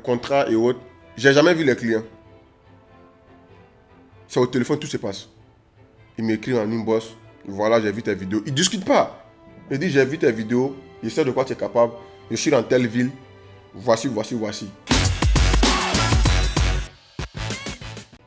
Contrat et autres, j'ai jamais vu les clients. C'est au téléphone, tout se passe. Il m'écrit en inbox, voilà, j'ai vu tes vidéos. Il ne discute pas. Il dit, j'ai vu tes vidéos, je sais de quoi tu es capable, je suis dans telle ville, voici.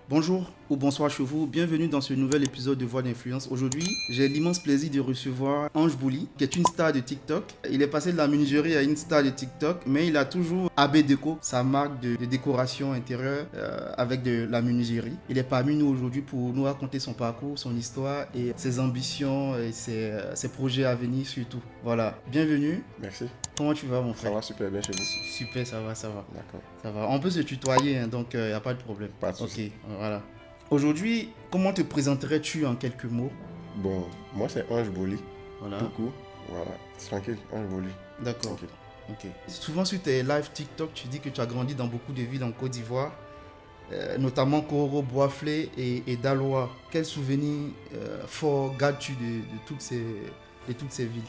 Bonjour ou bonsoir chez vous, bienvenue dans ce nouvel épisode de Voix d'influence. Aujourd'hui, j'ai l'immense plaisir de recevoir Ange Bouli, qui est une star de TikTok. Il est passé de la menuiserie à une star de TikTok, mais il a toujours AB Déco, sa marque de décoration intérieure avec de la menuiserie. Il est parmi nous aujourd'hui pour nous raconter son parcours, son histoire et ses ambitions et ses projets à venir surtout. Voilà, bienvenue. Merci. Comment tu vas mon frère? Ça va super bien chez vous. Super, ça va. D'accord. Ça va. On peut se tutoyer, hein, donc il n'y a pas de problème. Pas de souci. Ok, voilà. Aujourd'hui, comment te présenterais-tu en quelques mots? Bon, moi c'est Ange Bouli. Voilà. Beaucoup. Voilà. Tranquille, Ange Bouli. D'accord. Tranquille. Ok. Souvent sur tes lives TikTok, tu dis que tu as grandi dans beaucoup de villes en Côte d'Ivoire, notamment Koro, Boisflé et Daloa. Quels souvenirs forts gardes-tu de toutes ces villes?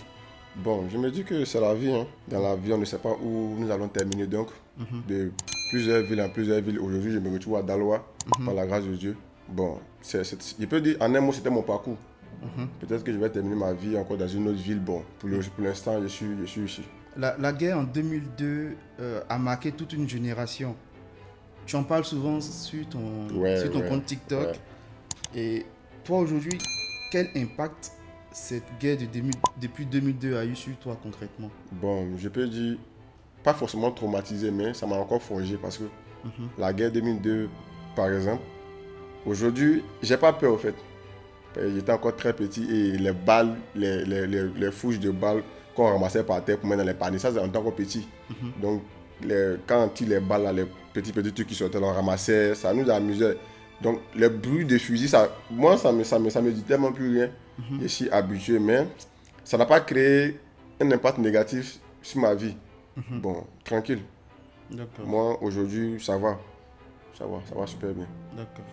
Bon, je me dis que c'est la vie. Hein. Dans la vie, on ne sait pas où nous allons terminer. Donc, de plusieurs villes en plusieurs villes, aujourd'hui, je me retrouve à Daloa, par la grâce de Dieu. Bon, je peux dire, en un mot, c'était mon parcours. Peut-être que je vais terminer ma vie encore dans une autre ville. Bon, pour l'instant, je suis ici. La guerre en 2002 a marqué toute une génération. Tu en parles souvent sur ton compte TikTok. Ouais. Et toi, aujourd'hui, quel impact cette guerre depuis 2002 a eu sur toi concrètement? Bon, je peux dire, pas forcément traumatisé, mais ça m'a encore forgé parce que la guerre 2002, par exemple, aujourd'hui, j'ai pas peur au fait. J'étais encore très petit et les balles, les fouches de balles qu'on ramassait par terre pour mettre dans les paniers, ça c'est en tant que petit. Donc, quand on tire les balles, là, les petits trucs qui sortaient, on ramassait, ça nous amusait. Donc, le bruit des fusils, ça me dit tellement plus rien. Je suis habitué, mais ça n'a pas créé un impact négatif sur ma vie. Bon, tranquille. D'accord. Moi, aujourd'hui, ça va super bien. D'accord.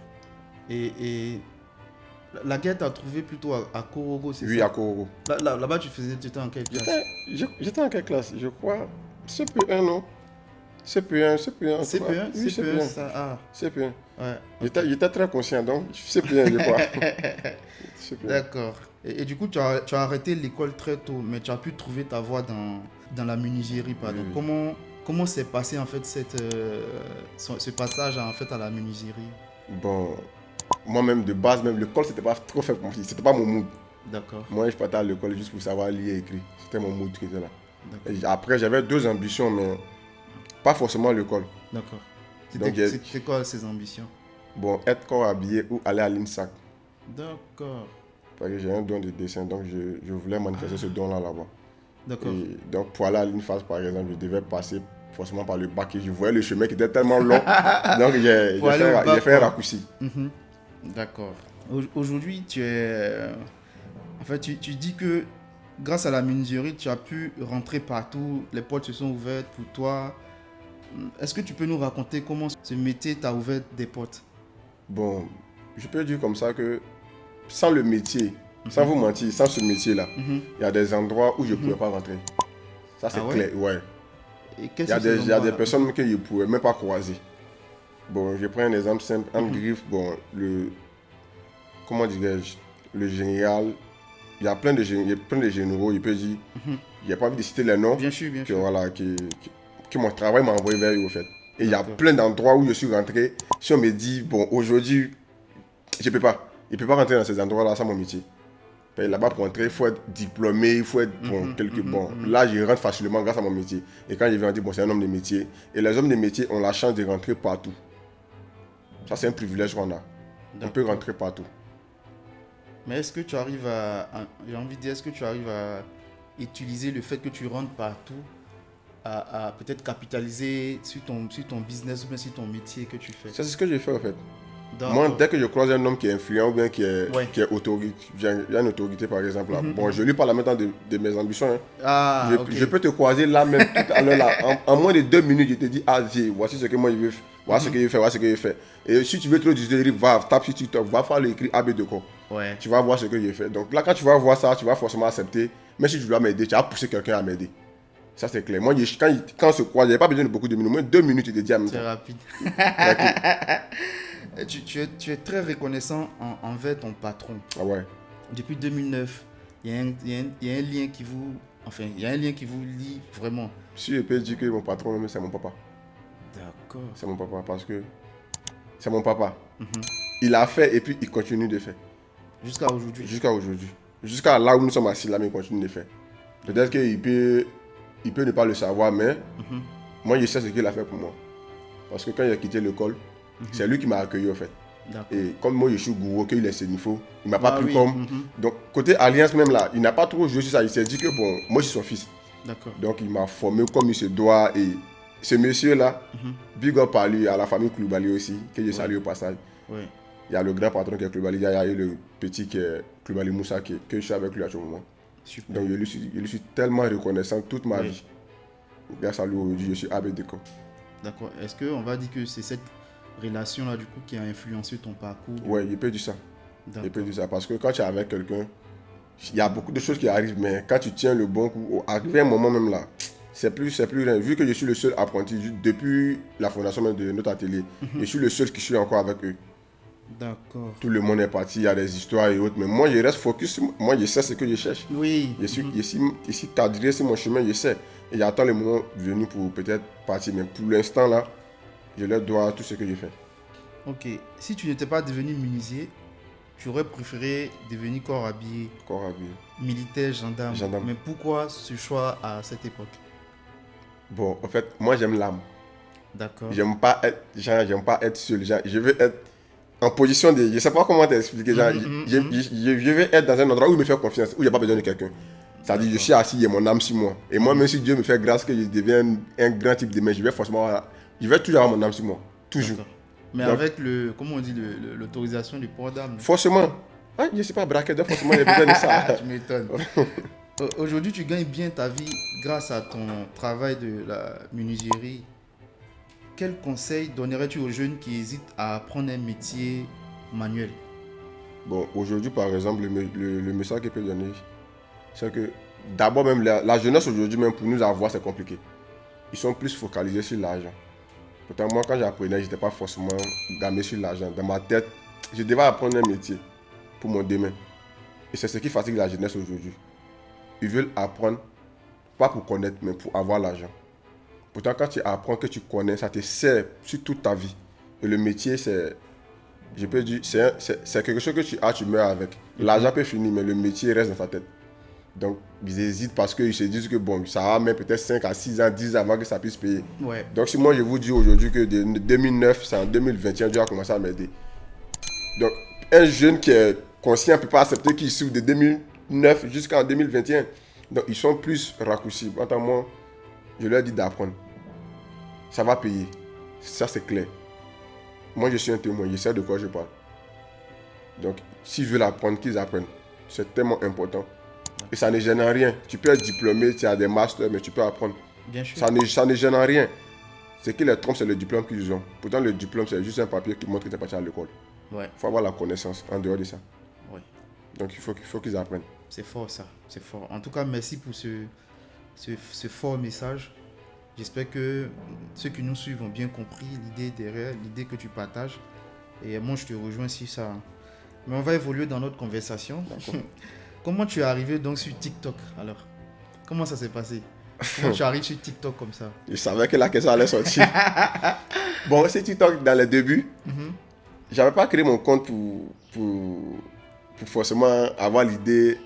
Et la guerre t'a trouvé plutôt à Korogo, c'est ça? Oui, à Korogo. Là-bas, tu étais en quelle classe? J'étais en quelle classe? Je crois CP1, non? CP1. CP1? Oui, CP1. Ça, ah. CP1. Ouais. J'étais très conscient, donc CP1, je crois. CP1. D'accord. Et du coup, tu as arrêté l'école très tôt, mais tu as pu trouver ta voie dans la menuiserie, pardon. Oui. Comment s'est passé en fait ce passage en fait à la menuiserie? Bon, moi-même de base, même l'école, c'était pas trop fait pour moi. C'était pas mon mood. D'accord. Moi, je partais à l'école juste pour savoir lire et écrire. C'était mon mood qui était là. D'accord. Et après, j'avais deux ambitions, mais pas forcément l'école. D'accord. Donc, C'était quoi ces ambitions? Bon, être corps habillé ou aller à l'INSAC. D'accord. Parce que j'ai un don de dessin, donc je voulais manifester ce don-là là-bas. D'accord. Et donc, pour aller à l'INFAS, par exemple, je devais passer forcément par le bac et je voyais le chemin qui était tellement long. Donc, j'ai fait un raccourci. D'accord. Aujourd'hui, en fait, tu dis que grâce à la menuiserie, tu as pu rentrer partout, les portes se sont ouvertes pour toi. Est-ce que tu peux nous raconter comment ce métier t'a ouvert des portes? Bon, je peux dire comme ça que sans le métier, sans vous mentir, sans ce métier-là, il y a des endroits où je ne pouvais pas rentrer. Ça, c'est clair, ouais. Et Il y a des personnes que je ne pouvais même pas croiser. Bon, je prends un exemple simple. En griffe, bon, comment dirais-je, le général, il y a plein de généraux, il peut dire, il n'y a pas envie de citer les noms. Bien sûr. Voilà, que mon travail m'a envoyé vers eux, au fait. Et il y a plein d'endroits où je suis rentré. Si on me dit, bon, aujourd'hui, je ne peux pas. Je ne peux pas rentrer dans ces endroits-là sans mon métier. Là-bas, pour rentrer, il faut être diplômé, il faut être Là, je rentre facilement grâce à mon métier. Et quand je viens dire, bon, c'est un homme de métier. Et les hommes de métier ont la chance de rentrer partout. Ça, c'est un privilège qu'on a. On peut rentrer partout. Mais est-ce que tu arrives j'ai envie de dire, est-ce que tu arrives à utiliser le fait que tu rentres partout à peut-être capitaliser sur ton business ou bien sur ton métier que tu fais? C'est ce que j'ai fait, en fait. Moi, dès que je croise un homme qui est influent ou bien qui est autorité, il y a une autorité par exemple là. Bon, je lui parle maintenant de mes ambitions. Hein. Je peux te croiser là même tout à l'heure là. En moins de 2 minutes, je te dis, ah viens, voici ce que moi je veux faire. Voici ce que je fais. Et si tu veux trop discuter, va, tape sur TikTok, va faire l'écrit AB de quoi. Ouais. Tu vas voir ce que j'ai fait. Donc là, quand tu vas voir ça, tu vas forcément accepter. Mais si tu dois m'aider, tu vas pousser quelqu'un à m'aider. Ça, c'est clair. Moi, quand on se croise, il n'y a pas besoin de beaucoup de minutes. Au moins 2 minutes, il te dit à même C'est temps. rapide. Tu es très reconnaissant envers ton patron. Ah ouais. Depuis 2009, il y a un lien qui vous... Enfin, il y a un lien qui vous lie vraiment. Si je peux dire que mon patron, même, c'est mon papa. D'accord. C'est mon papa parce que c'est mon papa. Il a fait et puis il continue de faire. Jusqu'à aujourd'hui. Jusqu'à aujourd'hui. Jusqu'à là où nous sommes assis là, mais il continue de faire. Peut-être qu'il peut ne pas le savoir, mais moi, je sais ce qu'il a fait pour moi. Parce que quand il a quitté l'école, c'est lui qui m'a accueilli, en fait. D'accord. Et comme moi, je suis gourou, qu'il est sénifo, il m'a pas pris oui. comme... Donc, côté alliance même là, il n'a pas trop joué sur ça. Il s'est dit que, bon, moi, je suis son fils. D'accord. Donc, il m'a formé comme il se doit. Et ce monsieur-là, big up à lui, à la famille Koulibaly aussi, que je salue au passage. Oui. Il y a le grand patron qui est Koulibaly, il y a eu le petit qui est Koulibaly Moussa, que je suis avec lui à ce moment. Super. Donc, je lui suis tellement reconnaissant toute ma Oui. vie. Grâce à lui, aujourd'hui, je suis Abed Deko. D'accord. Est-ce qu'on va dire que c'est cette relation-là, du coup, qui a influencé ton parcours? Ouais, il peut dire ça. D'accord. Il peut dire ça. Parce que quand tu es avec quelqu'un, il y a beaucoup de choses qui arrivent, mais quand tu tiens le bon coup, arrivé un moment même là, c'est plus rien. Vu que je suis le seul apprenti depuis la fondation même de notre atelier, je suis le seul qui suis encore avec eux. D'accord. Tout le monde est parti, il y a des histoires et autres, mais moi je reste focus, moi je sais ce que je cherche. Oui. Je suis cadré sur mon chemin, je sais. Et j'attends le moment venu pour peut-être partir, mais pour l'instant là, je leur dois tout ce que j'ai fait. Ok. Si tu n'étais pas devenu menuisier, tu aurais préféré devenir corps habillé, Corps habillé. militaire, gendarme. Gendarme. Mais pourquoi ce choix à cette époque? Bon, en fait, moi j'aime l'âme. D'accord. J'aime pas être seul. Genre, je veux être en position de... Je sais pas comment t'expliquer. Genre, je veux être dans un endroit où il me fait confiance, où il n'y a pas besoin de quelqu'un. C'est-à-dire, je suis assis, il y a mon âme sur moi. Et moi, même si Dieu me fait grâce que je deviens un grand type de main, je vais toujours avoir mon âme sur moi. Toujours. D'accord. Mais Donc, avec comment on dit, l'autorisation du port d'armes. Forcément. Ah, je ne suis pas braqué, donc forcément, il y a besoin de ça. Tu m'étonnes. Aujourd'hui, tu gagnes bien ta vie grâce à ton travail de la menuiserie. Quel conseil donnerais-tu aux jeunes qui hésitent à apprendre un métier manuel? Bon, aujourd'hui, par exemple, le message que je peux donner, c'est que d'abord, même la jeunesse aujourd'hui, même pour nous avoir, c'est compliqué. Ils sont plus focalisés sur l'argent. Pourtant, moi, quand j'apprenais, je n'étais pas forcément gamé sur l'argent. Dans ma tête, je devais apprendre un métier pour mon demain. Et c'est ce qui fatigue la jeunesse aujourd'hui. Ils veulent apprendre, pas pour connaître, mais pour avoir l'argent. Pourtant, quand tu apprends, que tu connais, ça te sert sur toute ta vie. Et le métier, je peux dire, c'est quelque chose que tu as, tu meurs avec. L'argent peut finir, mais le métier reste dans ta tête. Donc, ils hésitent parce qu'ils se disent que bon, ça va mettre peut-être 5 à 6 ans, 10 ans avant que ça puisse payer. Ouais. Donc, si moi je vous dis aujourd'hui que de 2009, c'est en 2021, Dieu a commencé à m'aider. Donc, un jeune qui est conscient ne peut pas accepter qu'il souffre de 2009 jusqu'en 2021. Donc, ils sont plus raccourcis. Quant à moi, je leur dis d'apprendre. Ça va payer. Ça, c'est clair. Moi, je suis un témoin. Je sais de quoi je parle. Donc, s'ils veulent apprendre, qu'ils apprennent. C'est tellement important. Et ça ne gêne en rien. Tu peux être diplômé, tu as des masters, mais tu peux apprendre. Bien sûr. Ça ne gêne en rien. Ce qui les trompe, c'est le diplôme qu'ils ont. Pourtant, le diplôme, c'est juste un papier qui montre que tu es parti à l'école. Ouais. Il faut avoir la connaissance en dehors de ça. Ouais. Donc, il faut qu'ils apprennent. C'est fort ça. C'est fort. En tout cas, merci pour ce fort message. J'espère que ceux qui nous suivent ont bien compris l'idée derrière, l'idée que tu partages. Et moi, je te rejoins sur ça. Mais on va évoluer dans notre conversation. Comment tu es arrivé donc sur TikTok alors? Comment ça s'est passé? Comment tu arrives sur TikTok comme ça? Je savais que la question allait sortir. Bon, c'est TikTok dans les débuts. J'avais pas créé mon compte pour forcément avoir l'idée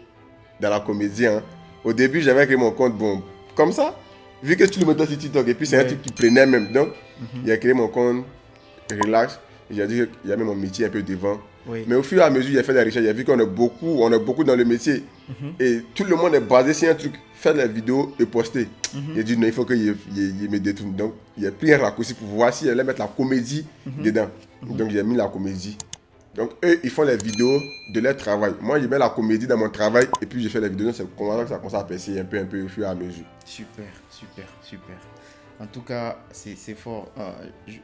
dans la comédie. Hein. Au début, j'avais créé mon compte, bon, comme ça. Vu que tu le mettais sur TikTok et puis c'est un truc qui prenait même. Donc, j'ai créé mon compte, relax. J'ai dit qu'il y avait mon métier un peu devant. Oui. Mais au fur et à mesure, j'ai fait des recherches. J'ai vu qu'on est beaucoup dans le métier. Et tout le monde est basé sur un truc, faire des vidéos et poster. J'ai dit non, il faut qu'il me détourne. Donc, il a pris un raccourci pour voir si elle allait mettre la comédie dedans. Donc, j'ai mis la comédie. Donc, eux, ils font les vidéos de leur travail. Moi, je mets la comédie dans mon travail et puis je fais les vidéos. Donc, c'est comme ça que ça commence à percer un peu au fur et à mesure. Super. En tout cas, c'est fort.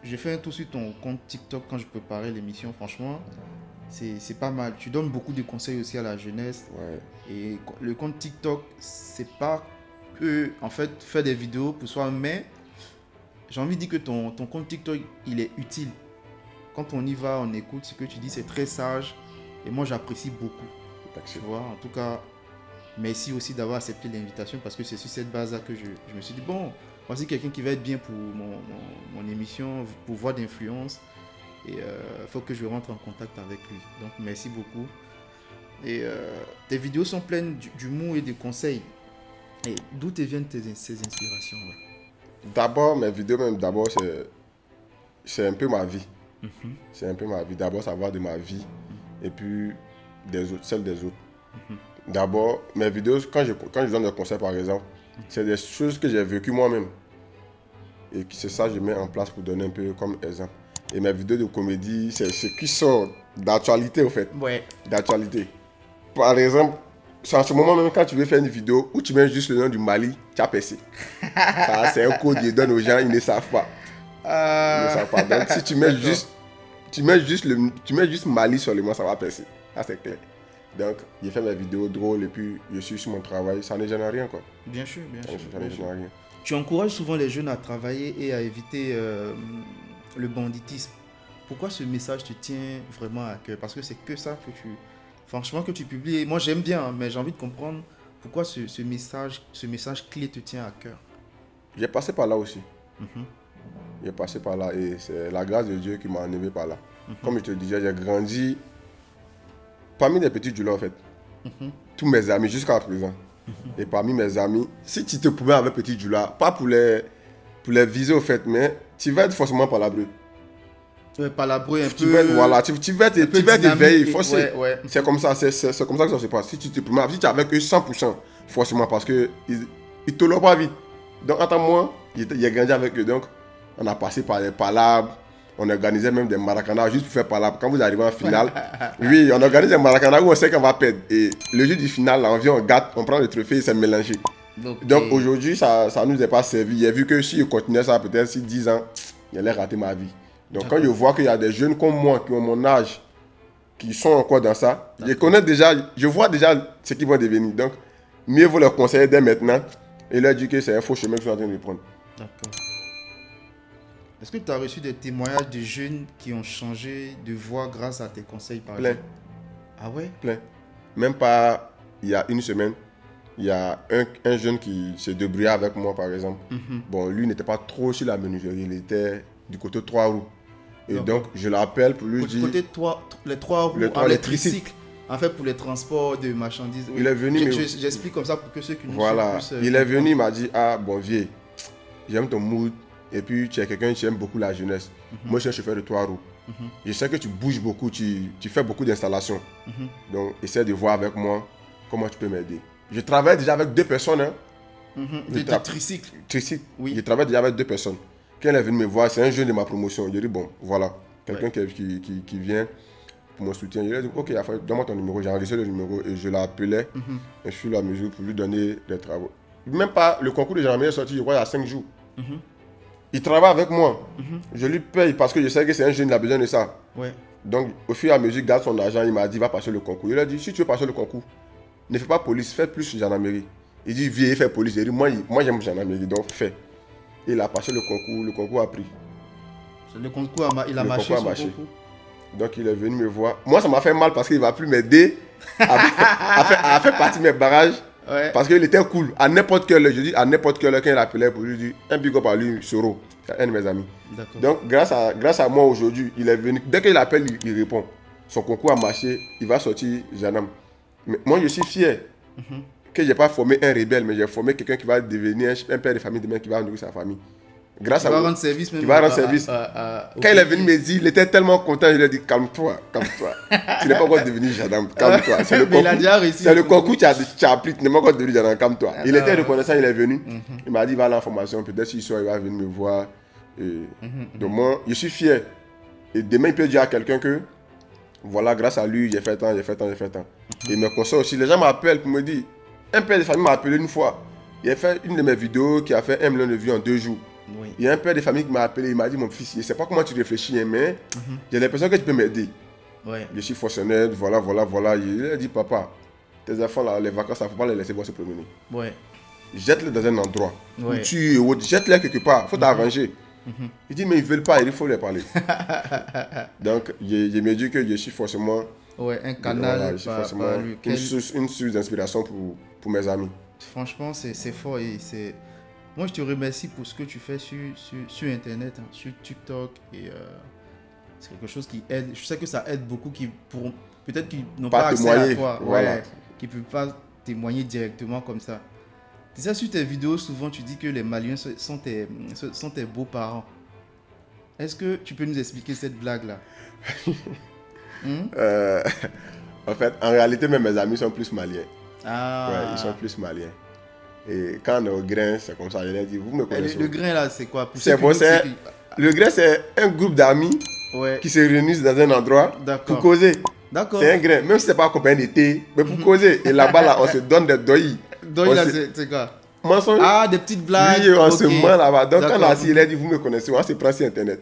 J'ai fait un tour sur ton compte TikTok quand je préparais l'émission. Franchement, c'est pas mal. Tu donnes beaucoup de conseils aussi à la jeunesse. Ouais. Et le compte TikTok, c'est pas peut en fait faire des vidéos pour soi, mais j'ai envie de dire que ton compte TikTok, il est utile. Quand on y va, on écoute ce que tu dis, c'est très sage. Et moi, j'apprécie beaucoup. Tu vois, en tout cas, merci aussi d'avoir accepté l'invitation parce que c'est sur cette base-là que je me suis dit, bon, voici quelqu'un qui va être bien pour mon émission, pour Voix d'influence. Et il faut que je rentre en contact avec lui. Donc, merci beaucoup. Et tes vidéos sont pleines d'humour et de conseils. Et d'où te viennent ces inspirations-là? D'abord, mes vidéos, même d'abord, c'est un peu ma vie. C'est un peu ma vie. D'abord, ça va de ma vie et puis des autres, celle des autres. D'abord, mes vidéos, quand je donne des conseils, par exemple, c'est des choses que j'ai vécues moi-même. Et c'est ça que je mets en place pour donner un peu comme exemple. Et mes vidéos de comédie, c'est ce qui sort d'actualité, au fait. Ouais. D'actualité. Par exemple, en ce moment même, quand tu veux faire une vidéo où tu mets juste le nom du Mali, tu as percé. Ça, c'est un code qu'ils donnent aux gens, ils ne savent pas. Ils ne savent pas. Donc, si tu mets juste Mali sur le mot, ça va percer. Ça, c'est clair. Donc, j'ai fait mes vidéos drôles et puis je suis sur mon travail. Ça ne gêne rien, quoi. Bien sûr, bien sûr. Ça ne gêne rien. Tu encourages souvent les jeunes à travailler et à éviter le banditisme. Pourquoi ce message te tient vraiment à cœur? Parce que c'est que ça que tu publies. Et moi, j'aime bien, hein, mais j'ai envie de comprendre pourquoi ce message clé te tient à cœur. J'ai passé par là aussi. J'ai passé par là et c'est la grâce de Dieu qui m'a enlevé par là. Comme je te disais, j'ai grandi parmi des petits Djoula, en fait. Tous mes amis jusqu'à présent. Et parmi mes amis, si tu te promets avec petit Djoula, pas pour les viser au fait, mais tu vas être forcément palabreux. Ouais, palabreux un tu peu. Vas être, voilà, tu vas t'éveiller, forcément. Ouais. C'est comme ça, c'est comme ça que ça se passe. Si tu te promets, si tu es avec eux 100%, forcément, parce qu'ils ne te l'ont pas vite. Donc, attends-moi, j'ai grandi avec eux. Donc, on a passé par les palabres. On organisait même des maracanas juste pour faire palabre. Quand vous arrivez en finale, oui, on organise des maracanas où on sait qu'on va perdre. Et le jour du final, là, on vient, on gâte, on prend le trophée et c'est mélangé. Donc aujourd'hui, ça ne nous est pas servi. J'ai vu que si je continuais ça, peut-être si 10 ans, j'allais rater ma vie. Donc quand je vois qu'il y a des jeunes comme moi, qui ont mon âge, qui sont encore dans ça, je vois déjà ce qu'ils vont devenir. Donc, mieux vaut leur conseiller dès maintenant et leur dire que c'est un faux chemin qu'ils sont en train de prendre. D'accord. Est-ce que tu as reçu des témoignages de jeunes qui ont changé de voie grâce à tes conseils, par exemple? Ah ouais? Plein. Même pas il y a une semaine, il y a un jeune qui s'est débrouillé avec moi, par exemple. Bon, lui n'était pas trop sur la menuiserie, il était du côté 3 roues. Et donc, je l'appelle pour lui dire... Du côté les 3 roues, les tricycles. En fait, pour les transports de marchandises. Oui. Il est venu... J'explique comme ça pour que ceux qui nous voilà. suivent Il est venu, il m'a dit, ah, bon, vieux, j'aime ton mood. Et puis, tu es quelqu'un qui aime beaucoup la jeunesse. Moi, je suis un chauffeur de 3 roues. Je sais que tu bouges beaucoup, tu fais beaucoup d'installations. Donc, essaie de voir avec moi comment tu peux m'aider. Je travaille déjà avec 2 personnes. Des tricycles. Tricycle. Oui. Je travaille déjà avec 2 personnes. Quand elle est venue me voir, c'est un jeune de ma promotion. Je dis, bon, voilà, quelqu'un qui vient pour mon soutien. Je lui ai dit, ok, donne-moi ton numéro. J'ai enregistré le numéro et je l'appelais. Et je suis à la mesure pour lui donner des travaux. Même pas le concours de gendarmerie est sorti, je crois, il y a 5 jours. Il travaille avec moi. Je lui paye parce que je sais que c'est un jeune, il a besoin de ça. Ouais. Donc, au fur et à mesure, il garde son argent. Il m'a dit, va passer le concours. Il a dit, si tu veux passer le concours, ne fais pas police, fais plus gendarmerie. Il dit, viens, fais police. Il dit, moi j'aime gendarmerie, donc fais. Il a passé le concours a pris. Le concours il a marché. Donc, il est venu me voir. Moi, ça m'a fait mal parce qu'il ne va plus m'aider à faire partie de mes barrages. Ouais. Parce qu'il était cool. À n'importe quelle heure, je dis à n'importe quelle heure, quand il appelait pour lui dire un big up à lui, Soro, c'est un de mes amis. D'accord. Donc, grâce à moi aujourd'hui, il est venu. Dès qu'il appelle, il répond. Son concours a marché, il va sortir Janam. Mais moi, je suis fier que je n'ai pas formé un rebelle, mais j'ai formé quelqu'un qui va devenir un père de famille demain, qui va nourrir sa famille. Grâce à va rendre service même. Il va rendre service. Quand il est venu me dire, il était tellement content, je lui ai dit, calme-toi. Tu n'es pas encore devenu Jadam, calme-toi. C'est le concours que tu as appris, tu n'es pas encore devenu Jadam, calme-toi. Il était reconnaissant, il est venu. Il m'a dit, va à l'information, peut-être s'il sort, il va venir me voir. Donc moi, je suis fier. Et demain, il peut dire à quelqu'un que, voilà, grâce à lui, j'ai fait tant. Et il me conseille aussi, les gens m'appellent pour me dire, un père de famille m'a appelé une fois. Il a fait une de mes vidéos qui a fait 1 million de vues en 2 jours. Oui. Il y a un père de famille qui m'a appelé, il m'a dit, mon fils, je ne sais pas comment tu réfléchis, mais j'ai l'impression que tu peux m'aider. Ouais. Je suis fonctionnaire, voilà. Il a dit, papa, tes enfants, là, les vacances, il ne faut pas les laisser voir se promener. Ouais. jette-les dans un endroit. Ouais. Où tu jette-les quelque part, faut t'arranger. Il dit, mais ils veulent pas, il faut les parler. Donc, je me dis que je suis forcément... Ouais, un canal Voilà, je suis forcément une source d'inspiration pour mes amis. Franchement, c'est fort et c'est... Moi, je te remercie pour ce que tu fais sur Internet, hein, sur TikTok. Et c'est quelque chose qui aide. Je sais que ça aide beaucoup qui pourront... Peut-être qu'ils n'ont pas accès à toi. Voilà. Ouais, qui ne peuvent pas témoigner directement comme ça. Tu sais, sur tes vidéos, souvent, tu dis que les Maliens sont tes beaux-parents. Est-ce que tu peux nous expliquer cette blague-là? En fait, en réalité, même mes amis sont plus maliens. Ah. Ouais, ils sont plus maliens. Et quand on est au grain, c'est comme ça. Je leur dis, vous me connaissez. Le grain, là, c'est quoi? Le grain, c'est un groupe d'amis qui se réunissent dans un endroit pour causer. D'accord. C'est un grain, même si ce n'est pas accompagné d'été, mais pour causer. Et là-bas, là, on se donne des doïs. Doïs, là, c'est quoi? Mensonge. Ah, des petites blagues. Oui, on se ment là-bas. Donc, quand on a assis, il a dit, vous me connaissez, on se prend sur Internet.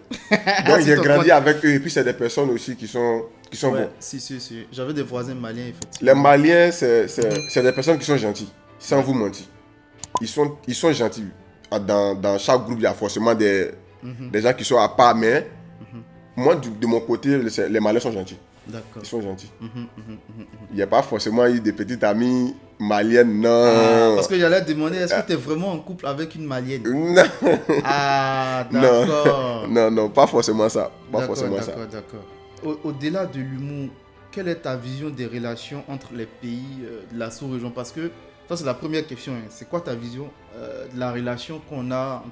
Donc, j'ai grandi avec eux. Et puis, c'est des personnes aussi qui sont bons. Si. J'avais des voisins maliens, effectivement. Les Maliens, c'est des personnes qui sont gentilles, sans vous mentir. Ils sont gentils. Dans chaque groupe, il y a forcément des gens qui sont à part, mais moi, de mon côté, les Maliens sont gentils. D'accord. Ils sont gentils. Il n'y a pas forcément eu de petites amies maliennes, non. Parce que j'allais te demander, est-ce que tu es vraiment en couple avec une malienne? Non. Ah, d'accord. Non, pas forcément ça. D'accord. Au-delà de l'humour, quelle est ta vision des relations entre les pays de la sous-région? Parce que ça, c'est la première question. Hein. C'est quoi ta vision de la relation qu'on a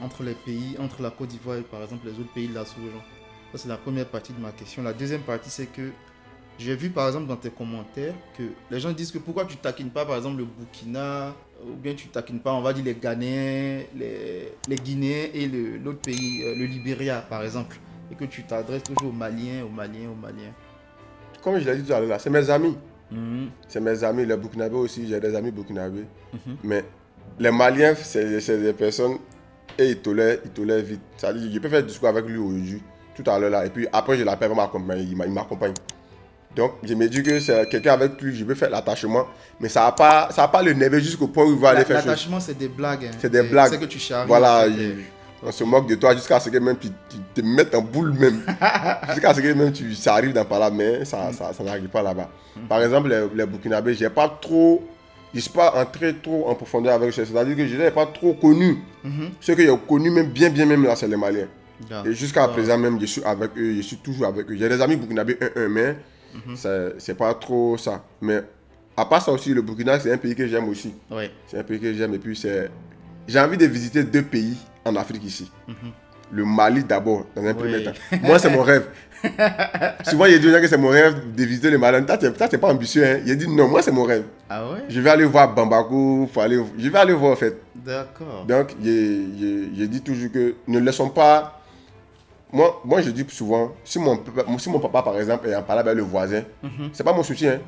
entre les pays, entre la Côte d'Ivoire et par exemple les autres pays de la sous-région? Ça, c'est la première partie de ma question. La deuxième partie, c'est que j'ai vu par exemple dans tes commentaires que les gens disent que pourquoi tu ne taquines pas par exemple le Burkina, ou bien tu ne taquines pas, on va dire, les Ghanéens, les Guinéens et l'autre pays, le Libéria par exemple, et que tu t'adresses toujours aux Maliens. Comme je l'ai dit tout à l'heure, c'est mes amis. C'est mes amis, les Burkinabés aussi, j'ai des amis burkinabés. Mais les Maliens, c'est des personnes, et ils tolèrent vite. C'est-à-dire, je peux faire du discours avec lui aujourd'hui, tout à l'heure là, et puis après je l'appelle, il m'accompagne. Donc je me dis que c'est quelqu'un avec qui je peux faire l'attachement, mais ça n'a pas le nerveux jusqu'au point où il va aller faire chose. L'attachement, c'est des blagues. Hein. C'est des blagues. C'est que tu charries. Voilà, on se moque de toi jusqu'à ce que même tu te mettes en boule même. Jusqu'à ce que même ça arrive dans par là, mais ça n'arrive pas là-bas. Par exemple, les Burkinabés, je ne suis pas entré trop en profondeur avec eux. C'est-à-dire que je n'ai pas trop connu. Ceux que j'ai connus même bien même là, c'est les Maliens. Et jusqu'à présent même, je suis avec eux, je suis toujours avec eux. J'ai des amis burkinabés, mais c'est pas trop ça. Mais à part ça aussi, le Burkina, c'est un pays que j'aime aussi. Ouais. C'est un pays que j'aime. Et puis, j'ai envie de visiter 2 pays en Afrique ici. Le Mali d'abord, dans un premier temps. Moi, c'est mon rêve. Souvent, il y a des gens que c'est mon rêve de visiter le Mali. Toi, t'es pas ambitieux. Hein? Il a dit non, moi, c'est mon rêve. Ah ouais? Je vais aller voir Bamako. Je vais aller voir en fait. D'accord. Donc, je dis toujours que ne laissons pas. Moi, je dis souvent, si mon papa, par exemple, est en parlant avec le voisin, c'est pas mon souci. Hein.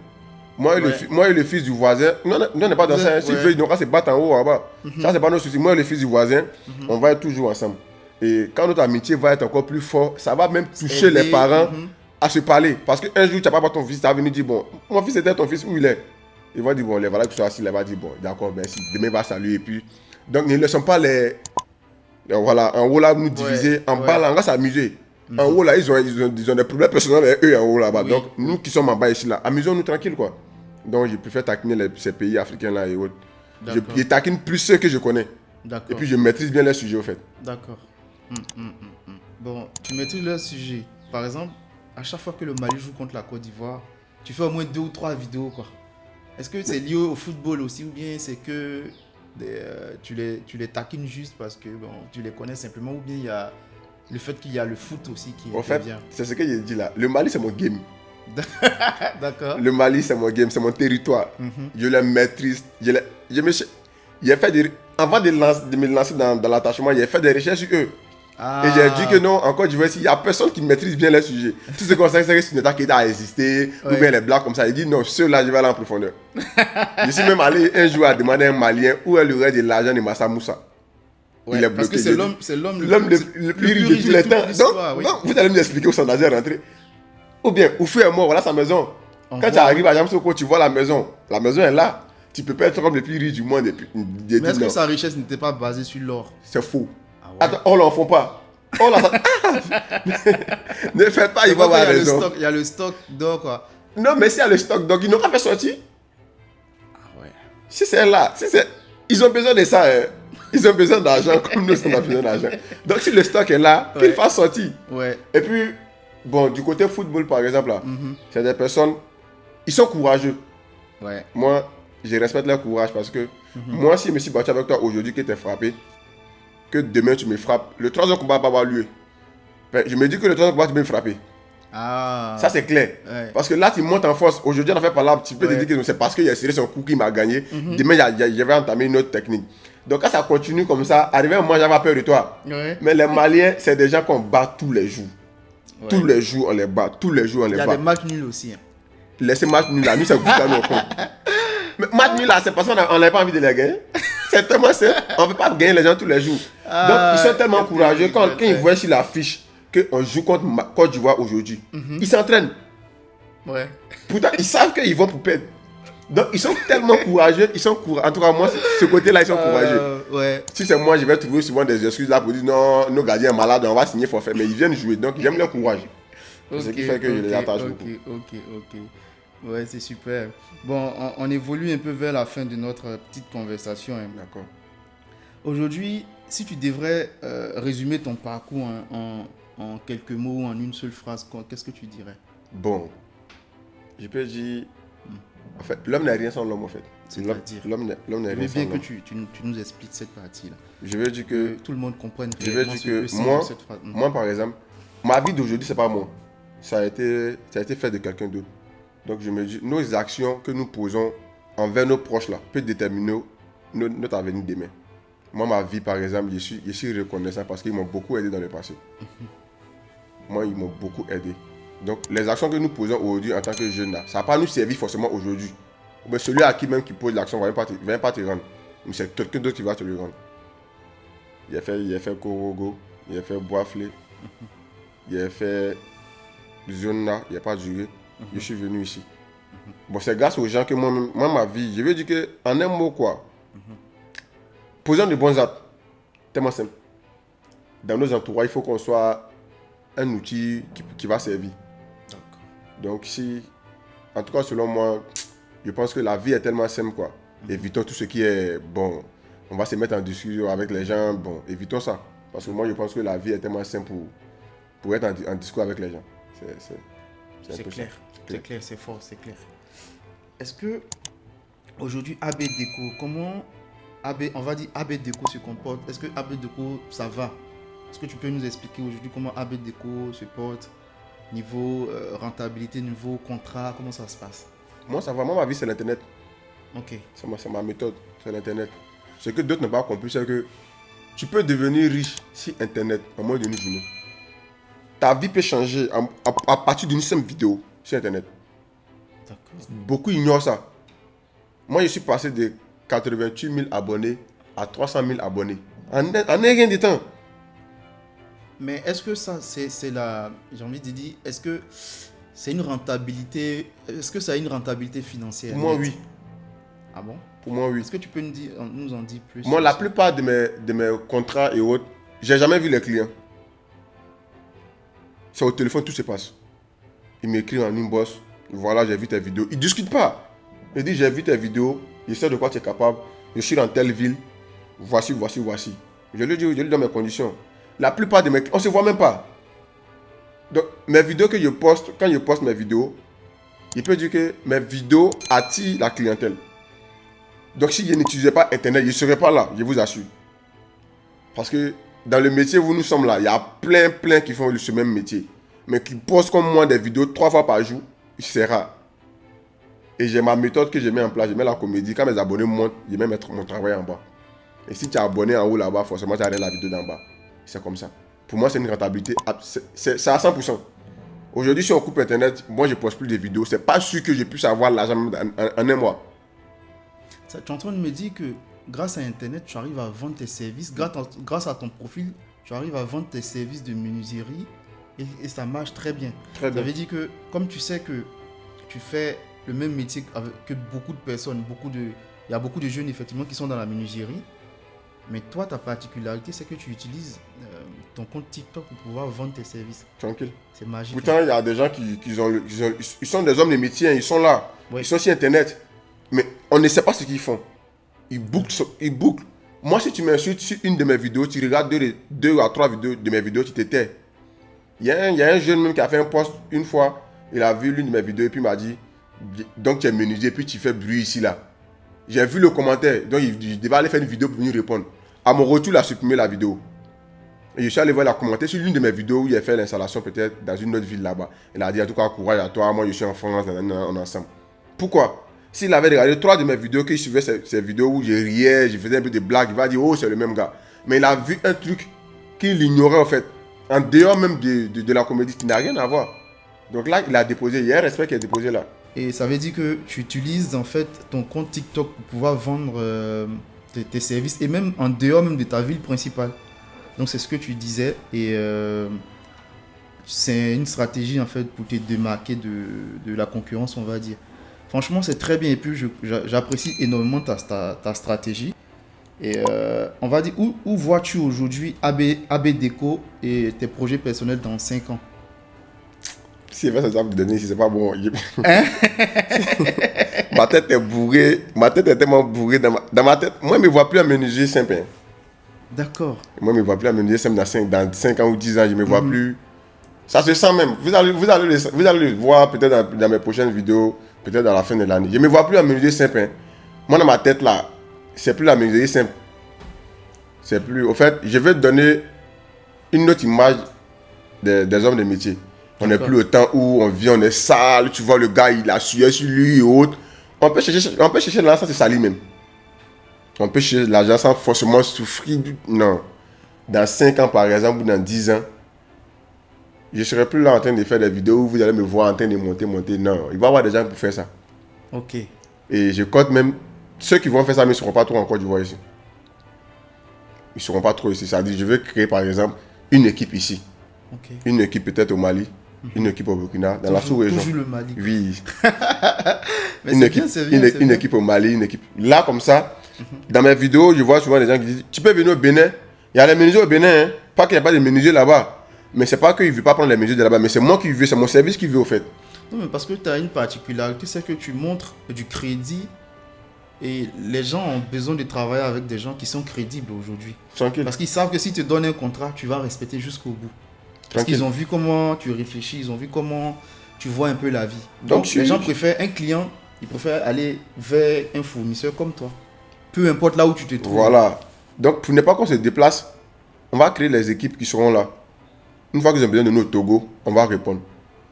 Moi et le fils du voisin, non, on n'est pas dans ça. Hein. S'il veut, il n'aura se battre en haut, en bas. Ça, c'est pas notre souci. Moi et le fils du voisin, on va être toujours ensemble. Et quand notre amitié va être encore plus forte, ça va même toucher les parents à se parler. Parce qu'un jour, tu n'as pas ton fils, tu vas venir dire, bon, mon fils était ton fils, où il est? Il va dire, bon, les voilà que tu sois assis, il va dire, bon, d'accord, merci. Demain, il va saluer. Et puis, donc, ne laissons pas les. Voilà, en haut là, nous diviser. En bas là, on va s'amuser. En haut là, ils ont des problèmes personnels avec eux en haut là-bas. Donc, nous qui sommes en bas ici là, amusons-nous tranquille quoi. Donc, je préfère taquiner ces pays africains là et autres. Je taquine plus ceux que je connais. Et puis, je maîtrise bien les sujets au fait. D'accord. Bon, tu maîtrises le sujet. Par exemple, à chaque fois que le Mali joue contre la Côte d'Ivoire, tu fais au moins 2 ou 3 vidéos quoi. Est-ce que c'est lié au football aussi ou bien c'est que tu les taquines juste parce que bon, tu les connais simplement ou bien il y a le fait qu'il y a le foot aussi qui en fait, c'est ce que j'ai dit là. Le Mali, c'est mon game. D'accord. Le Mali, c'est mon game, c'est mon territoire. Je le maîtrise. Avant de me lancer dans l'attachement, j'ai fait des recherches sur eux. Et j'ai dit que non, encore je vois ici, il n'y a personne qui maîtrise bien les sujets. Tout ce qu'on sait, c'est que Suneta Keita a existé, ou bien les Blacks comme ça. Il dit non, ceux-là, je vais aller en profondeur. Je suis même allé un jour à demander à un Malien où est le reste de l'argent de Massa Moussa. Ouais, il est bloqué. Parce que c'est l'homme le plus riche de tous les temps. Donc, vous allez me expliquer où son argent est rentré. Ou bien, où fait un mort, voilà sa maison. Quand tu arrives à Jamsoko, tu vois la maison. La maison est là. Tu peux pas être l'homme le plus riche du monde. Mais est-ce que sa richesse n'était pas basée sur l'or? C'est faux. Ah ouais. Attends, on l'en font pas. On l'en Ne faites pas, il va avoir raison. Il y a le stock d'or, quoi. Non, mais s'il y a le stock, donc ils n'ont pas fait sortir. Ah ouais. Si c'est là, ils ont besoin de ça. Hein. Ils ont besoin d'argent comme nous, on a besoin d'argent. Donc si le stock est là, qu'il fasse sortir. Ouais. Et puis, bon, du côté football, par exemple, là, c'est des personnes, ils sont courageux. Ouais. Moi, je respecte leur courage parce que moi, si je me suis battu avec toi aujourd'hui, que tu es frappé, que demain tu me frappes, le troisième combat va avoir lieu. Ben, je me dis que le troisième combat, tu peux me frapper. Ah. Ça, c'est clair. Ouais. Parce que là, tu montes en force. Aujourd'hui, on a fait par là, tu peux te dire que c'est parce qu'il a serré son coup qui m'a gagné. Demain, j'avais entamé une autre technique. Donc, quand ça continue comme ça, arrivé à un moment, j'avais peur de toi. Ouais. Mais les Maliens, c'est des gens qu'on bat tous les jours. Ouais. Tous les jours, on les bat. Tous les jours, on les bat. Il y a des matchs nuls aussi. Hein. Laissez match nul là, nous, c'est Gustavo au compte. Mais match nul là, c'est parce qu'on n'avait pas envie de les gagner. C'est tellement simple. On ne veut pas gagner les gens tous les jours. Donc, ils sont tellement courageux. Quand ils voient sur l'affiche qu'on joue contre Côte d'Ivoire aujourd'hui, ils s'entraînent. Ouais. Pourtant, ils savent qu'ils vont pour perdre. Donc, ils sont tellement courageux. En tout cas, moi, ce côté-là, ils sont courageux. Ouais. Si c'est moi, je vais trouver souvent des excuses là pour dire non, nos gardiens sont malades, on va signer forfait. Mais ils viennent jouer. Donc, j'aime leur courage. C'est ce qui fait que je les attache beaucoup. Ok. Ouais, c'est super. Bon, on évolue un peu vers la fin de notre petite conversation. Hein. D'accord. Aujourd'hui, si tu devrais résumer ton parcours en quelques mots ou en une seule phrase, qu'est-ce que tu dirais? Bon, je peux dire, en fait, l'homme n'est rien sans l'homme, en fait. C'est-à-dire, l'homme n'est rien je veux sans bien que l'homme. tu nous expliques cette partie-là. Je veux dire que, Tout le monde comprenne je veux réellement dire ce que que c'est moi, cette phrase. moi, par exemple, ma vie d'aujourd'hui, c'est pas moi. Ça a été fait de quelqu'un d'autre. Donc, je me dis, nos actions que nous posons envers nos proches, là, peut déterminer notre avenir demain. Moi, ma vie, par exemple, je suis reconnaissant parce qu'ils m'ont beaucoup aidé dans le passé. Moi, ils m'ont beaucoup aidé. Donc, les actions que nous posons aujourd'hui en tant que jeunes, là, ça ne va pas nous servir forcément aujourd'hui. Mais celui à qui même qui pose l'action ne va pas te rendre. Mais c'est quelqu'un d'autre qui va te le rendre. Il a fait Korogo, il a fait Boisflé, il a fait Zona, il n'a pas duré. Je suis venu ici. Bon, c'est grâce aux gens que moi, ma vie, je veux dire qu'en un mot, quoi, posons de bons actes, tellement simple. Dans nos entourages, il faut qu'on soit un outil qui va servir. D'accord. Donc, si, en tout cas, selon moi, je pense que la vie est tellement simple, quoi. Évitons tout ce qui est, bon, on va se mettre en discussion avec les gens, bon, évitons ça. Parce que moi, je pense que la vie est tellement simple pour être en discours avec les gens. C'est clair. C'est clair, c'est fort, c'est clair. Est-ce que, aujourd'hui, AB Déco, comment on va dire AB Déco se comporte? Est-ce que AB Déco, ça va? Est-ce que tu peux nous expliquer aujourd'hui comment AB Déco se porte? Niveau rentabilité, niveau contrat, comment ça se passe? Moi, ça va. Moi, ma vie, c'est l'Internet. Ok. C'est ma méthode, c'est l'Internet. Ce que d'autres n'ont pas compris, c'est que tu peux devenir riche sur Internet en moins d'une journée. Ta vie peut changer à partir d'une simple vidéo sur Internet. D'accord. Beaucoup ignorent ça. Moi, je suis passé de 88 000 abonnés à 300 000 abonnés. En un rien de temps. Mais est-ce que ça, c'est la... J'ai envie de dire, est-ce que c'est une rentabilité... Est-ce que ça a une rentabilité financière? Pour moi, oui. Ah bon? Pour moi, oui. Est-ce que tu peux nous en dire plus? Moi, la plupart de mes contrats et autres, j'ai jamais vu les clients. C'est au téléphone, tout se passe. Ils m'écrivent en inbox, voilà, j'ai vu tes vidéos. Ils ne discutent pas. Ils disent, j'ai vu tes vidéos, je sais de quoi tu es capable, je suis dans telle ville, voici. Je lui donne mes conditions. La plupart de mes clients, on ne se voit même pas. Donc, mes vidéos que je poste, quand je poste mes vidéos, il peut dire que mes vidéos attirent la clientèle. Donc, si je n'utilisais pas Internet, je ne serais pas là, je vous assure. Parce que dans le métier où nous sommes là, il y a plein qui font ce même métier. Mais qui postent comme moi des vidéos 3 fois par jour, c'est rare. Et j'ai ma méthode que je mets en place, je mets la comédie. Quand mes abonnés montent, je mets mon travail en bas. Et si tu es abonné en haut là-bas, forcément tu as la vidéo d'en bas. C'est comme ça. Pour moi, c'est une rentabilité. C'est à 100%. Aujourd'hui, si on coupe Internet, moi je poste plus de vidéos. C'est pas sûr que je puisse avoir l'argent en un mois. Tu es en train de me dire que grâce à Internet, tu arrives à vendre tes services. Grâce à ton profil, tu arrives à vendre tes services de menuiserie et ça marche très bien. Très bien. Ça veut dire que, comme tu sais que tu fais le même métier que beaucoup de personnes, il il y a beaucoup de jeunes effectivement qui sont dans la menuiserie. Mais toi, ta particularité, c'est que tu utilises ton compte TikTok pour pouvoir vendre tes services. Tranquille. C'est magique. Pourtant, il y a des gens ils sont des hommes de métier, hein, ils sont là. Oui. Ils sont sur Internet. Mais on ne sait pas ce qu'ils font. Ils bouclent. Moi, si tu m'insultes sur une de mes vidéos, tu regardes 2 à 3 vidéos de mes vidéos, tu te tais. Il y a un jeune même qui a fait un post une fois. Il a vu l'une de mes vidéos et puis il m'a dit, donc tu es menuisier et puis tu fais bruit ici là. J'ai vu le commentaire, donc il devait aller faire une vidéo pour venir répondre. À mon retour, il a supprimé la vidéo. Et je suis allé voir la commenter sur l'une de mes vidéos où il a fait l'installation peut-être dans une autre ville là-bas. Il a dit en tout cas courage à toi, moi je suis en France, on est ensemble. Pourquoi? S'il avait regardé 3 de mes vidéos, qu'il suivait ces vidéos où je riais, je faisais un peu de blagues, il va dire oh c'est le même gars. Mais il a vu un truc qu'il ignorait en fait. En dehors même de la comédie qui n'a rien à voir. Donc là, il a déposé, il y a un respect qui est déposé là. Et ça veut dire que tu utilises en fait ton compte TikTok pour pouvoir vendre tes services et même en dehors même de ta ville principale. Donc c'est ce que tu disais et c'est une stratégie en fait pour te démarquer de la concurrence, on va dire. Franchement, c'est très bien et puis j'apprécie énormément ta stratégie. Et on va dire, où vois-tu aujourd'hui AB Déco et tes projets personnels dans 5 ans? Si c'est ça me donner, si c'est pas bon. Hein? Ma tête est bourrée. Ma tête est tellement bourrée dans ma tête. Moi, je ne me vois plus à menuisier simple. Hein. D'accord. Moi, je ne me vois plus à menuisier simple dans 5 ans ou 10 ans. Je ne me vois plus. Ça se sent même. Vous allez le voir peut-être dans mes prochaines vidéos, peut-être dans la fin de l'année. Je ne me vois plus à menuisier simple. Hein. Moi, dans ma tête, là, c'est plus la menuiserie simple. C'est plus. Au fait, je vais te donner une autre image des hommes de métier. On n'est plus au temps où on vient, on est sale, tu vois le gars, il a sué sur lui et autres. On peut chercher de l'argent sans se salir même. On peut chercher de l'argent sans forcément souffrir. Non. Dans 5 ans par exemple, ou dans 10 ans, je ne serai plus là en train de faire des vidéos où vous allez me voir en train de monter. Non, il va y avoir des gens pour faire ça. Ok. Et je compte même, ceux qui vont faire ça ne seront pas trop en Côte d'Ivoire ici. Ils ne seront pas trop ici. C'est-à-dire, je vais créer par exemple une équipe ici. Okay. Une équipe peut-être au Mali. Une équipe au Burkina, dans la sous-région. Toujours le Mali. Oui. Mais une équipe au Mali, une équipe. Là, comme ça, dans mes vidéos, je vois souvent des gens qui disent tu peux venir au Bénin. Il y a les menuisiers au Bénin, hein. Pas qu'il n'y a pas de menuisiers là-bas. Mais c'est pas qu'ils ne veulent pas prendre les menuisiers de là-bas, mais c'est moi qui veux, c'est mon service qui veut au fait. Non, mais parce que tu as une particularité, c'est que tu montres du crédit et les gens ont besoin de travailler avec des gens qui sont crédibles aujourd'hui. Tranquille. Parce qu'ils savent que si tu te donnent un contrat, tu vas respecter jusqu'au bout. Parce Tranquille. qu'ils ont vu comment tu réfléchis, ils ont vu comment tu vois un peu la vie. Donc les gens préfèrent un client, ils préfèrent aller vers un fournisseur comme toi. Peu importe là où tu te trouves. Voilà. Donc pour ne pas qu'on se déplace, on va créer les équipes qui seront là. Une fois qu'ils ont besoin de nous au Togo, on va répondre.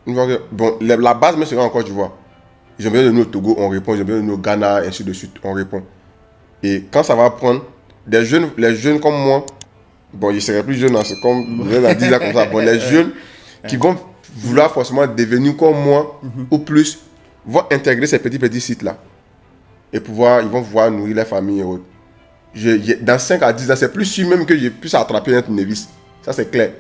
Une fois que, bon, la base mais sera encore, tu vois. Ils ont besoin de nous au Togo, on répond. Ils ont besoin de nous au Ghana, ainsi de suite, on répond. Et quand ça va prendre, les jeunes comme moi, bon, je ne serai plus jeune dans 10 ans comme ça. Bon, les jeunes qui vont vouloir forcément devenir comme moi ou plus, vont intégrer ces petits sites-là. Et ils vont pouvoir nourrir leur famille et autres. Dans 5 à 10 ans, c'est plus sûr même que je puisse attraper un tournevis. Ça, c'est clair.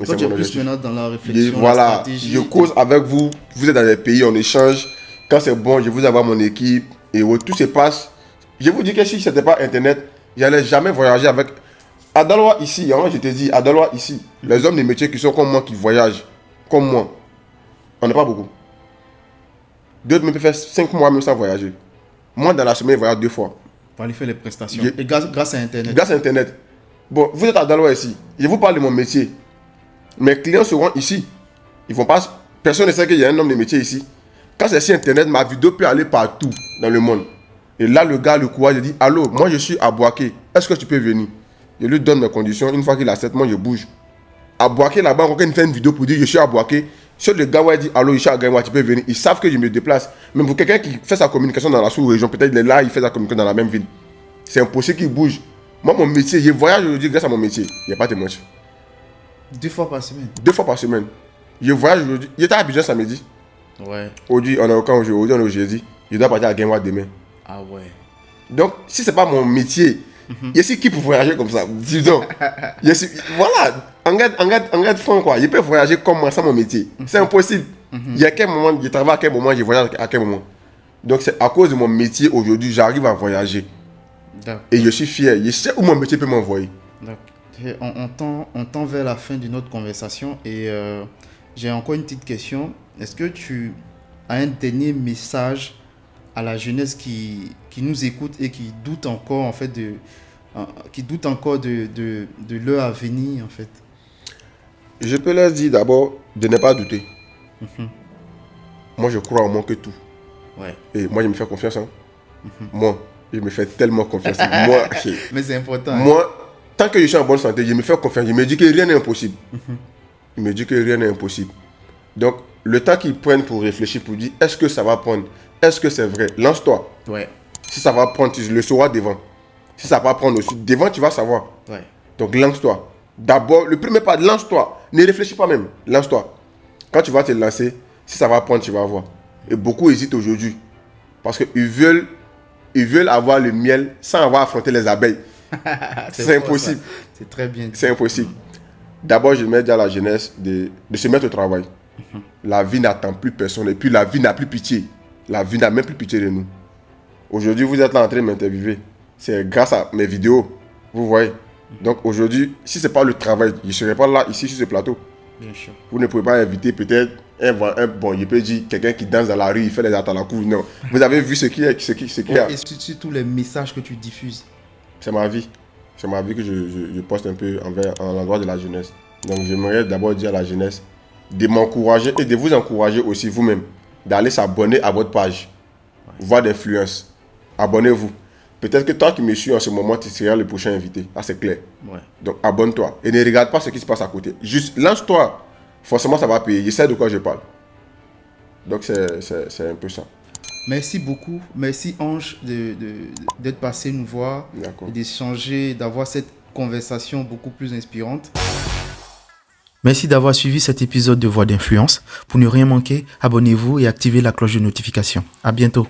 Toi, tu es plus maintenant dans la réflexion, voilà, la stratégie. je cause avec vous. Vous êtes dans des pays, on échange. Quand c'est bon, je vous avoir mon équipe. Et tout se passe. Je vous dis que si ce n'était pas Internet, je n'allais jamais voyager avec... À Daloa ici, hein, je te dis, à Daloa ici, les hommes de métier qui sont comme moi, qui voyagent, comme moi, on n'est pas beaucoup. D'autres me peuvent faire 5 mois même sans voyager. Moi, dans la semaine, je voyage 2 fois. Pour aller faire les prestations. Et grâce à Internet. Grâce à Internet. Bon, vous êtes à Daloa ici. Je vous parle de mon métier. Mes clients seront ici. Ils vont pas... Personne ne sait qu'il y a un homme de métier ici. Quand c'est sur Internet, ma vidéo peut aller partout dans le monde. Et là, le gars, le courage, il dit, allô, moi je suis à Boaké. Est-ce que tu peux venir? Je lui donne mes conditions. Une fois qu'il accepte, moi je bouge. À Boaké, là-bas, quand il fait une vidéo pour dire, je suis à Boaké. Si le gars dit, allô, je suis à Gaïwa, tu peux venir. Ils savent que je me déplace. Même pour quelqu'un qui fait sa communication dans la sous-région, peut-être il est là, il fait sa communication dans la même ville. C'est impossible qu'il bouge. Moi, mon métier, je voyage aujourd'hui grâce à mon métier. Il n'y a pas de mentir. 2 fois par semaine. 2 fois par semaine. Je voyage aujourd'hui. J'étais à Abidjan samedi. Ouais. Aujourd'hui, on est au camp aujourd'hui, on est au jeudi. Je dois partir à Gaïwa demain. Ah ouais. Donc, si ce n'est pas mon métier, je suis qui pour voyager comme ça? Dis donc. Voilà. En garde franc, quoi. Je peux voyager comme moi sans mon métier. C'est impossible. Il y a quel moment, je travaille à quel moment, je voyage à quel moment. Donc, c'est à cause de mon métier aujourd'hui, j'arrive à voyager. D'accord. Et je suis fier. Je sais où mon métier peut m'envoyer. D'accord. Et on tend vers la fin de notre conversation et j'ai encore une petite question. Est-ce que tu as un dernier message à la jeunesse qui nous écoute et qui doute encore en fait de leur avenir en fait? Je peux leur dire d'abord de ne pas douter. Moi, je crois en moi que tout. Ouais. Et moi, je me fais confiance. Moi, je me fais tellement confiance. Mais c'est important. Moi, tant que je suis en bonne santé, je me fais confiance. Je me dis que rien n'est impossible. Je me dis que rien n'est impossible. Donc, le temps qu'ils prennent pour réfléchir, pour dire est-ce que ça va prendre, est-ce que c'est vrai, lance-toi. Ouais. Si ça va prendre, tu le sauras devant. Si ça va prendre aussi, devant, tu vas savoir. Ouais. Donc, lance-toi. D'abord, le premier pas, lance-toi. Ne réfléchis pas même, lance-toi. Quand tu vas te lancer, si ça va prendre, tu vas voir. Et beaucoup hésitent aujourd'hui. Parce qu'ils veulent avoir le miel sans avoir affronté les abeilles. C'est impossible. C'est très bien. C'est impossible. D'abord, je mets à la jeunesse de se mettre au travail. La vie n'attend plus personne. Et puis, la vie n'a plus pitié. La vie n'a même plus pitié de nous. Aujourd'hui, vous êtes là en train de m'interviewer. C'est grâce à mes vidéos. Vous voyez. Donc, aujourd'hui, si ce n'est pas le travail, je ne serais pas là, ici, sur ce plateau. Bien sûr. Vous ne pouvez pas inviter peut-être je peux dire quelqu'un qui danse dans la rue, il fait les actes à la cour. Non. Vous avez vu ce qu'il y a. Et surtout les messages que tu diffuses. C'est ma vie. C'est ma vie que je poste un peu en l'endroit de la jeunesse. Donc, j'aimerais d'abord dire à la jeunesse de m'encourager et de vous encourager aussi vous-même d'aller s'abonner à votre page, voix d'influence. Abonnez-vous. Peut-être que toi qui me suis en ce moment, tu seras le prochain invité. Ah, c'est clair. Ouais. Donc, abonne-toi et ne regarde pas ce qui se passe à côté. Juste lance-toi. Forcément, ça va payer. Je sais de quoi je parle. Donc, c'est un peu ça. Merci beaucoup. Merci Ange d'être passé nous voir, d'échanger, d'avoir cette conversation beaucoup plus inspirante. Merci d'avoir suivi cet épisode de Voix d'influence. Pour ne rien manquer, abonnez-vous et activez la cloche de notification. À bientôt.